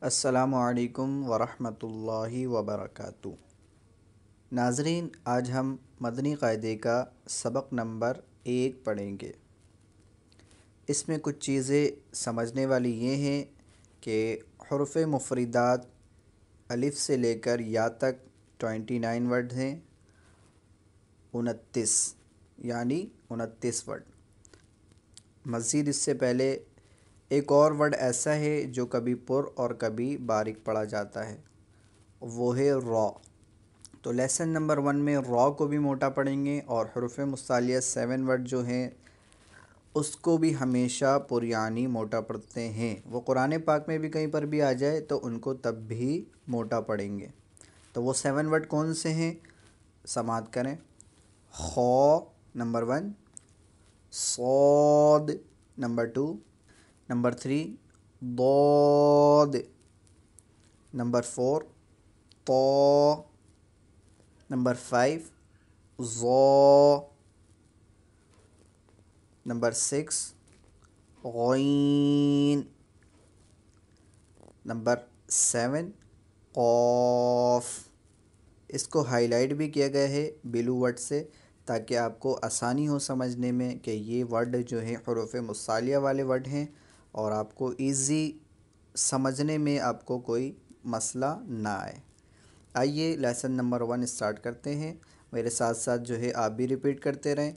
السلام علیکم ورحمۃ اللہ وبرکاتہ۔ ناظرین، آج ہم مدنی قاعدے کا سبق نمبر 1 پڑھیں گے۔ اس میں کچھ چیزیں سمجھنے والی یہ ہیں کہ حروف مفردات الف سے لے کر یا تک 29 ورڈ ہیں، 29 یعنی 29 ورڈ۔ مزید اس سے پہلے ایک اور ورڈ ایسا ہے جو کبھی پر اور کبھی باریک پڑھا جاتا ہے، وہ ہے را۔ تو لیسن نمبر 1 میں را کو بھی موٹا پڑھیں گے، اور حروف مستعلیہ 7 ورڈ جو ہیں اس کو بھی ہمیشہ پریانی موٹا پڑھتے ہیں۔ وہ قرآن پاک میں بھی کہیں پر بھی آ جائے تو ان کو تب بھی موٹا پڑھیں گے۔ تو وہ 7 ورڈ کون سے ہیں؟ سماعت کریں۔ خو نمبر 1، صاد نمبر 2، نمبر 3 ضاد، نمبر 4 طا، نمبر 5 ظا، نمبر 6 غین، نمبر 7 قاف۔ اس کو ہائی لائٹ بھی کیا گیا ہے بلو ورڈ سے، تاکہ آپ کو آسانی ہو سمجھنے میں کہ یہ ورڈ جو ہیں حروف مستعلیہ والے ورڈ ہیں، اور آپ کو ایزی سمجھنے میں آپ کو کوئی مسئلہ نہ آئے۔ آئیے لیسن نمبر 1 اسٹارٹ کرتے ہیں۔ میرے ساتھ ساتھ جو ہے آپ بھی ریپیٹ کرتے رہیں،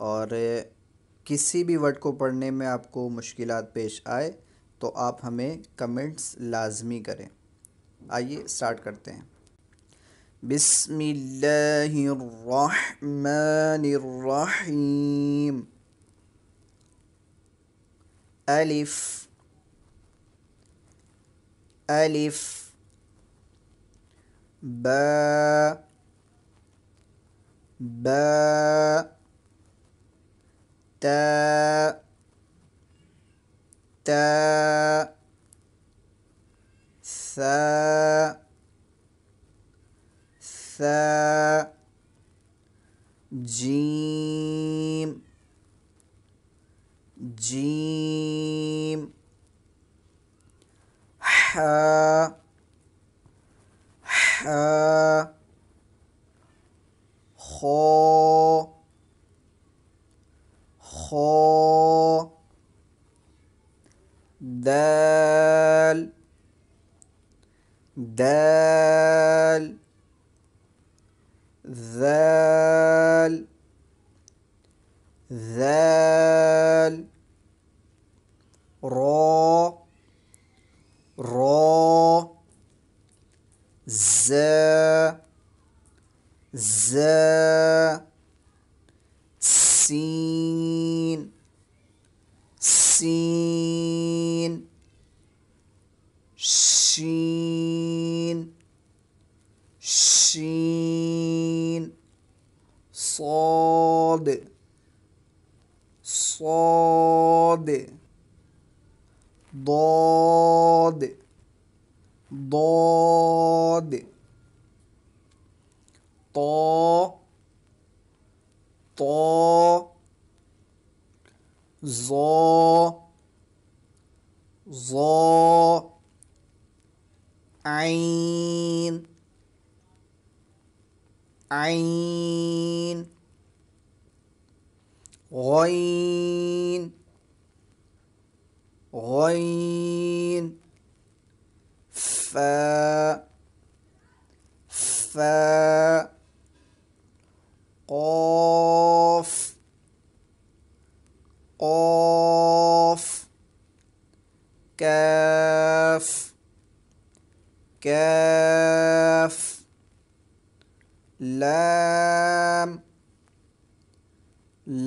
اور کسی بھی ورڈ کو پڑھنے میں آپ کو مشکلات پیش آئے تو آپ ہمیں کمنٹس لازمی کریں۔ آئیے اسٹارٹ کرتے ہیں۔ بسم اللہ الرحمن الرحیم۔ الف الف، با با، تا تا، ثا ثا، جیم جیم، حا حا، خا خا، دال دال، ذال ذال، را را، زا زا، سین سین، شین شین، صاد صاد، ضاد ضاد، طا طا، ظا ظا، عین عین، غین غین، فا فا، قاف قاف، کاف کاف، لام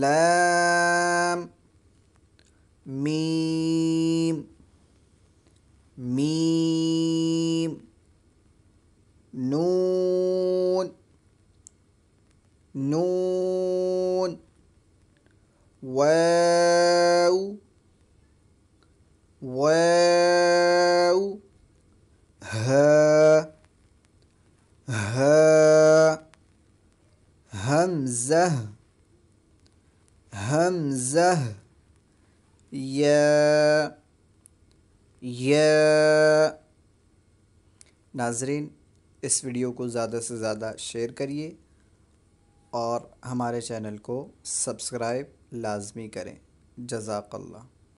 لام، میم میم، نون نون، واو واو، ہا ہا، حمزہ حمزہ، یا یا، ناظرین، اس ویڈیو کو زیادہ سے زیادہ شیئر کریے اور ہمارے چینل کو سبسکرائب لازمی کریں۔ جزاک اللہ۔